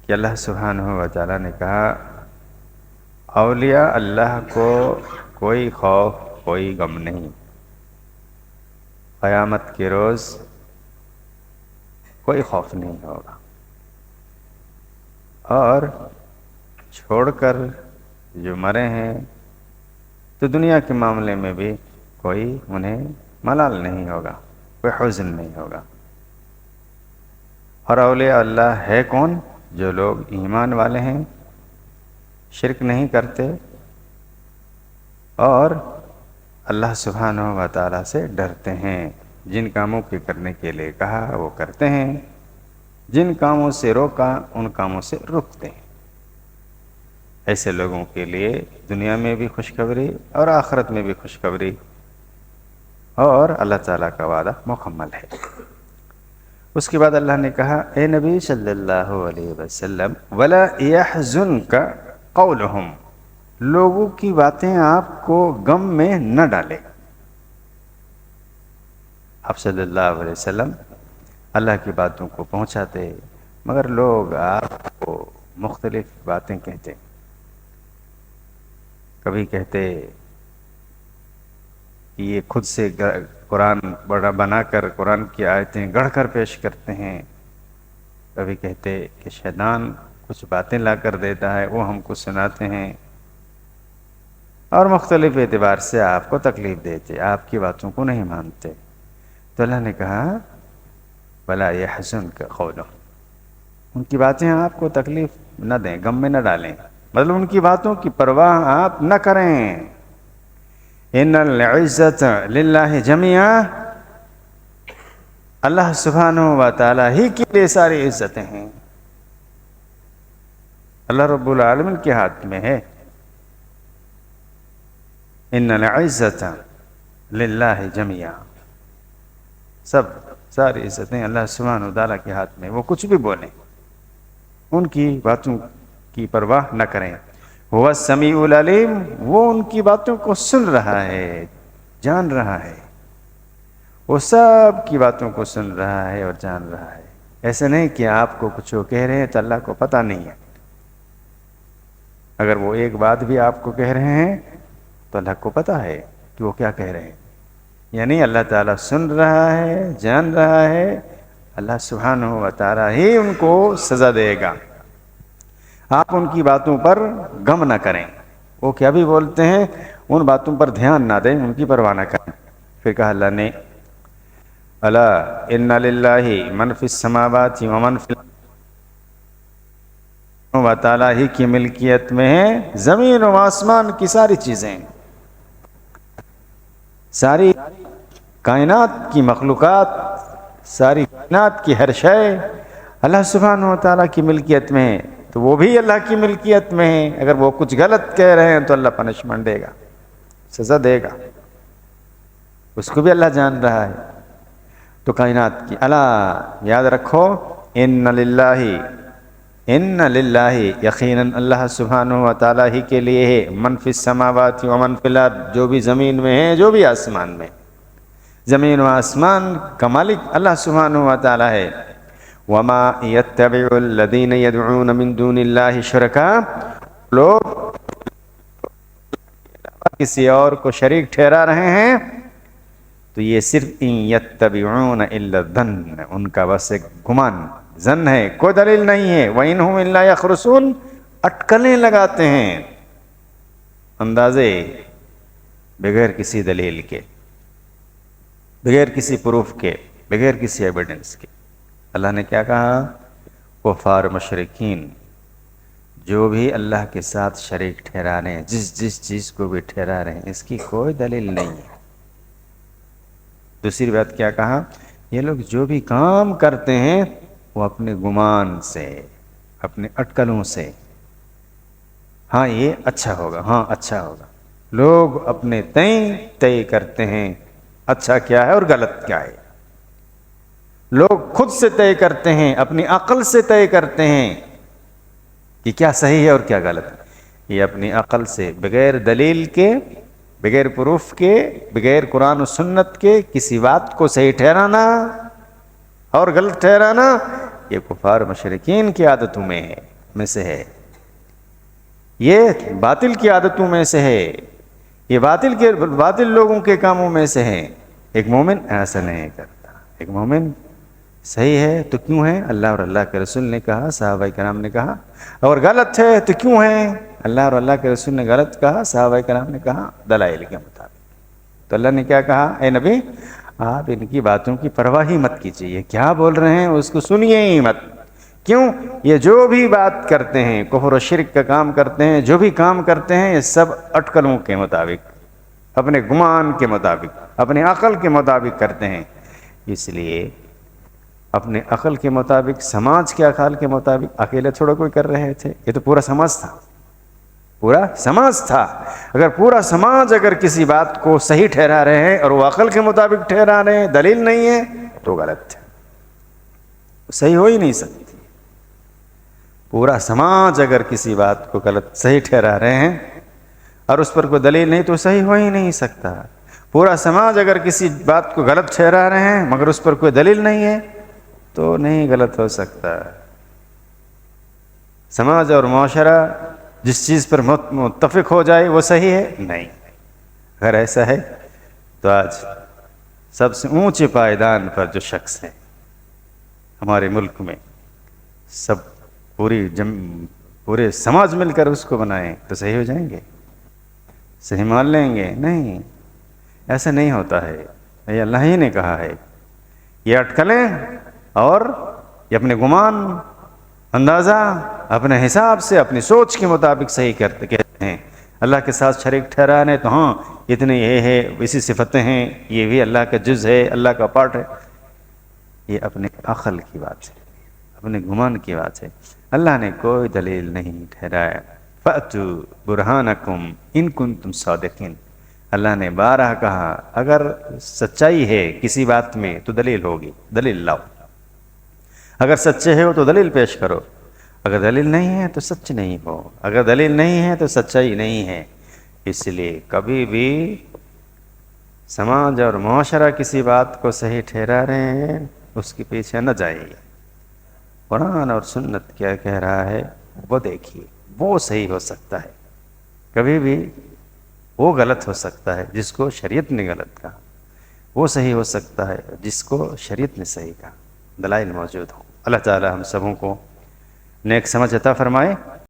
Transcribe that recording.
کہ اللہ سبحانہ و تعالیٰ نے کہا اولیاء اللہ کو کوئی خوف کوئی غم نہیں، قیامت کے روز کوئی خوف نہیں ہوگا، اور چھوڑ کر جو مرے ہیں تو دنیا کے معاملے میں بھی کوئی انہیں ملال نہیں ہوگا، کوئی حزن نہیں ہوگا۔ اور اولیاء اللہ ہے کون؟ جو لوگ ایمان والے ہیں، شرک نہیں کرتے اور اللہ سبحانہ و تعالیٰ سے ڈرتے ہیں، جن کاموں کے کرنے کے لیے کہا وہ کرتے ہیں، جن کاموں سے روکا ان کاموں سے رکتے ہیں۔ ایسے لوگوں کے لیے دنیا میں بھی خوشخبری اور آخرت میں بھی خوشخبری، اور اللہ تعالیٰ کا وعدہ مکمل ہے۔ اس کے بعد اللہ نے کہا اے نبی صلی اللہ علیہ وسلم وَلَا يَحْزُنْكَ قَوْلُهُمْ، لوگوں کی باتیں آپ کو غم میں نہ ڈالے۔ آپ صلی اللہ علیہ وسلم اللہ کی باتوں کو پہنچاتے، مگر لوگ آپ کو مختلف باتیں کہتے، کبھی کہتے کہ یہ خود سے قرآن بنا کر قرآن کی آیتیں گڑھ کر پیش کرتے ہیں، کبھی کہتے کہ شیطان کچھ باتیں لا کر دیتا ہے وہ ہم کو سناتے ہیں، اور مختلف اعتبار سے آپ کو تکلیف دیتے، آپ کی باتوں کو نہیں مانتے۔ تو اللہ نے کہا وَلَا يَحْزُنْكَ قَوْلُهُمْ، ان کی باتیں آپ کو تکلیف نہ دیں، غم میں نہ ڈالیں، مطلب ان کی باتوں کی پرواہ آپ نہ کریں۔ ان العزت للہ جميعا، اللہ سبحانہ و تعالیٰ ہی کے لیے ساری عزتیں ہیں، اللہ رب العالمین کے ہاتھ میں ہے۔ ان العزت للہ جميعا، ساری عزتیں اللہ سبحانہ و تعالیٰ کے ہاتھ میں، وہ کچھ بھی بولیں ان کی باتوں کی پرواہ نہ کریں۔ وہ السمیع العلیم، وہ ان کی باتوں کو سن رہا ہے، جان رہا ہے، وہ سب کی باتوں کو سن رہا ہے اور جان رہا ہے۔ ایسے نہیں کہ آپ کو کچھ وہ کہہ رہے ہیں تو اللہ کو پتہ نہیں ہے، اگر وہ ایک بات بھی آپ کو کہہ رہے ہیں تو اللہ کو پتہ ہے کہ وہ کیا کہہ رہے ہیں، یعنی اللہ تعالیٰ سن رہا ہے، جان رہا ہے، اللہ سبحانہ و تعالیٰ ہی ان کو سزا دے گا۔ آپ ان کی باتوں پر غم نہ کریں، وہ کیا بھی بولتے ہیں ان باتوں پر دھیان نہ دیں، ان کی پرواہ نہ کریں۔ پھر کہا اللہ نے الا ان للہ من فی السماوات ومن فی الارض، و تعالیٰ ہی کی ملکیت میں ہے زمین و آسمان کی ساری چیزیں، ساری کائنات کی مخلوقات، ساری کائنات کی ہر شے اللہ سبحانہ و تعالیٰ کی ملکیت میں ہے، تو وہ بھی اللہ کی ملکیت میں ہے۔ اگر وہ کچھ غلط کہہ رہے ہیں تو اللہ پنشمنٹ دے گا، سزا دے گا، اس کو بھی اللہ جان رہا ہے۔ تو کائنات کی اللہ یاد رکھو، ان للہ یقیناً اللہ سبحانہ و تعالیٰ ہی کے لیے ہے من فی السماوات و من فی الارض، جو بھی زمین میں ہے جو بھی آسمان میں، زمین و آسمان کا مالک اللہ سبحانہ و تعالیٰ ہے۔ وما يتبع الذين يدعون من دون اللہ شرکاء، لوگ کسی اور کو شریک ٹھہرا رہے ہیں تو یہ صرف ان یتبعون الا الظن، ان کا بس ایک گمان ظن ہے، کوئی دلیل نہیں ہے۔ وَإِنْهُمْ إِلَّا يَخْرُصُونَ، اٹکلیں لگاتے ہیں، اندازے، بغیر کسی دلیل کے، بغیر کسی پروف کے، بغیر کسی ایویڈنس کے۔ اللہ نے کیا کہا؟ کفار مشرکین جو بھی اللہ کے ساتھ شریک ٹھہرا رہے ہیں، جس چیز کو بھی ٹھہرا رہے ہیں، اس کی کوئی دلیل نہیں ہے۔ دوسری بات کیا کہا؟ یہ لوگ جو بھی کام کرتے ہیں وہ اپنے گمان سے، اپنے اٹکلوں سے، ہاں یہ اچھا ہوگا، ہاں اچھا ہوگا، لوگ اپنے طے کرتے ہیں اچھا کیا ہے اور غلط کیا ہے۔ لوگ خود سے طے کرتے ہیں، اپنی عقل سے طے کرتے ہیں کہ کیا صحیح ہے اور کیا غلط ہے۔ یہ اپنی عقل سے بغیر دلیل کے، بغیر پروف کے، بغیر قرآن و سنت کے کسی بات کو صحیح ٹھہرانا اور غلط ٹھہرانا، یہ کفار مشرکین کی عادتوں میں ہے۔ میں سے ہے، یہ باطل کی عادتوں میں سے ہے، یہ باطل لوگوں کے کاموں میں سے ہے۔ ایک مومن ایسا نہیں کرتا۔ ایک مومن صحیح ہے تو کیوں ہے؟ اللہ اور اللہ کے رسول نے کہا، صحابہ کرام نے کہا۔ اور غلط ہے تو کیوں ہے؟ اللہ اور اللہ کے رسول نے غلط کہا، صحابہ کرام نے کہا، دلائل کے مطابق۔ تو اللہ نے کیا کہا؟ اے نبی آپ ان کی باتوں کی پرواہ ہی مت کیجیے، یہ کیا بول رہے ہیں اس کو سنیے ہی مت۔ کیوں؟ یہ جو بھی بات کرتے ہیں، کفر و شرک کا کام کرتے ہیں، جو بھی کام کرتے ہیں، یہ سب اٹکلوں کے مطابق، اپنے گمان کے مطابق، اپنے عقل کے مطابق کرتے ہیں۔ اس لیے اپنے عقل کے مطابق، سماج کے عقل کے مطابق اکیلے تھوڑا کوئی کر رہے تھے، یہ تو پورا سماج تھا، پورا سماج تھا۔ اگر پورا سماج اگر کسی بات کو صحیح ٹھہرا رہے ہیں اور وہ عقل کے مطابق ٹھہرا رہے ہیں، دلیل نہیں ہے، تو غلط ہے، صحیح ہو ہی نہیں سکتی۔ پورا سماج اگر کسی بات کو غلط صحیح ٹھہرا رہے ہیں اور اس پر کوئی دلیل نہیں، تو صحیح ہو ہی نہیں سکتا۔ پورا سماج اگر کسی بات کو غلط ٹھہرا رہے ہیں مگر اس پر کوئی دلیل نہیں ہے، تو نہیں غلط ہو سکتا۔ سماج اور معاشرہ جس چیز پر متفق ہو جائے وہ صحیح ہے؟ نہیں۔ اگر ایسا ہے تو آج سب سے اونچے پائیدان پر جو شخص ہے ہمارے ملک میں، سب پورے سماج مل کر اس کو بنائیں تو صحیح ہو جائیں گے، صحیح مان لیں گے؟ نہیں، ایسا نہیں ہوتا ہے۔ یہ اللہ ہی نے کہا ہے، یہ اٹکلیں اور یہ اپنے گمان، اندازہ، اپنے حساب سے، اپنی سوچ کے مطابق صحیح کہتے ہیں۔ اللہ کے ساتھ شریک ٹھہرانے تو ہاں اتنے یہ ہے، اسی صفتیں ہیں، یہ بھی اللہ کا جز ہے، اللہ کا پارٹ ہے، یہ اپنے عقل کی بات ہے، اپنے گمان کی بات ہے۔ اللہ نے کوئی دلیل نہیں ٹھہرایا۔ فَأْتُوا بُرْهَانَكُمْ إِن كُنتُمْ صَادِقِينَ۔ اللہ نے بارہ کہا اگر سچائی ہے کسی بات میں تو دلیل ہوگی، دلیل لاؤ۔ اگر سچے ہو تو دلیل پیش کرو، اگر دلیل نہیں ہے تو سچ نہیں ہو، اگر دلیل نہیں ہے تو سچائی نہیں ہے۔ اس لیے کبھی بھی سماج اور معاشرہ کسی بات کو صحیح ٹھہرا رہے ہیں اس کے پیچھے نہ جائیے۔ قرآن اور سنت کیا کہہ رہا ہے وہ دیکھیے، وہ صحیح ہو سکتا ہے، کبھی بھی وہ غلط ہو سکتا ہے جس کو شریعت نے غلط کہا، وہ صحیح ہو سکتا ہے جس کو شریعت نے صحیح کہا، دلائل موجود ہوں۔ اللہ تعالی ہم سبوں کو نیک سمجھ عطا فرمائے۔